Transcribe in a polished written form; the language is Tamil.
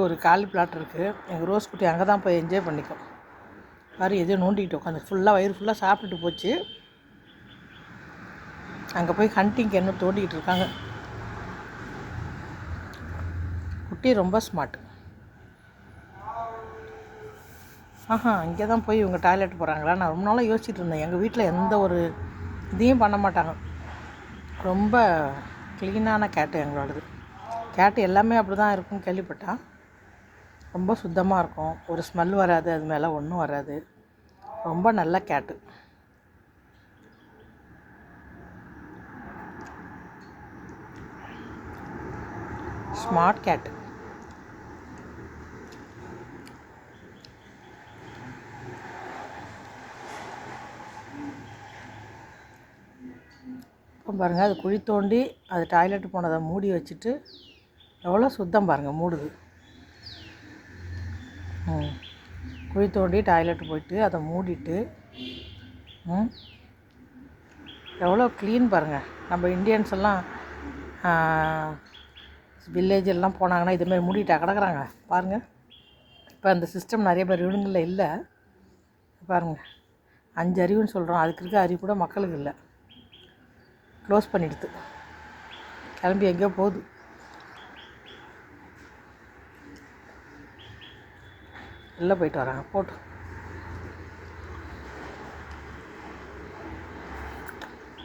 ஒரு காலி பிளாட் இருக்குது. எங்கள் ரோஸ் குட்டி அங்கே தான் போய் என்ஜாய் பண்ணிக்கும். பாரு எதையும் நோண்டிக்கிட்டு உட்காந்து ஃபுல்லாக வயிறு ஃபுல்லாக சாப்பிட்டுட்டு போச்சு. அங்கே போய் ஹண்டிங்க்கு என்ன தோண்டிக்கிட்டு இருக்காங்க. குட்டி ரொம்ப ஸ்மார்ட். இங்கே தான் போய் இவங்க டாய்லெட் போகிறாங்களா? நான் ரொம்ப நாளாக யோசிச்சுட்டு இருந்தேன். எங்கள் வீட்டில் எந்த ஒரு இதையும் பண்ண மாட்டாங்க. ரொம்ப க்ளீனான கேட்டு எங்களோடது. கேட்டு எல்லாமே அப்படி தான் இருக்கும்னு கேள்விப்பட்டேன். ரொம்ப சுத்தமாக இருக்கும். ஒரு ஸ்மெல் வராது, அது மேலே ஒன்றும் வராது. ரொம்ப நல்ல கேட்டு. ஸ்மார்ட் கேட்டு. இப்போ பாருங்கள், அது குழி தோண்டி அது டாய்லெட் போனதை மூடி வச்சுட்டு எவ்வளோ சுத்தம் பாருங்கள், மூடுது. குழி தோண்டி டாய்லெட் போயிட்டு அதை மூடிட்டு எவ்வளோ க்ளீன் பாருங்கள். நம்ம இந்தியன்ஸ் எல்லாம் வில்லேஜ் எல்லாம் போனாங்கன்னா இதுமாதிரி மூடிட்டா கிடக்குறாங்க பாருங்கள். இப்போ அந்த சிஸ்டம் நிறைய பேர் வீடுங்களில் இல்லை பாருங்கள். 5 அறிவுன்னு சொல்கிறோம், அதுக்கு இருக்க அறிவு கூட மக்களுக்கு இல்லை. க்ளோஸ் பண்ணிடுது, கிளம்பி எங்கேயோ போகுது. வெளில போயிட்டு வராங்க, போட்டு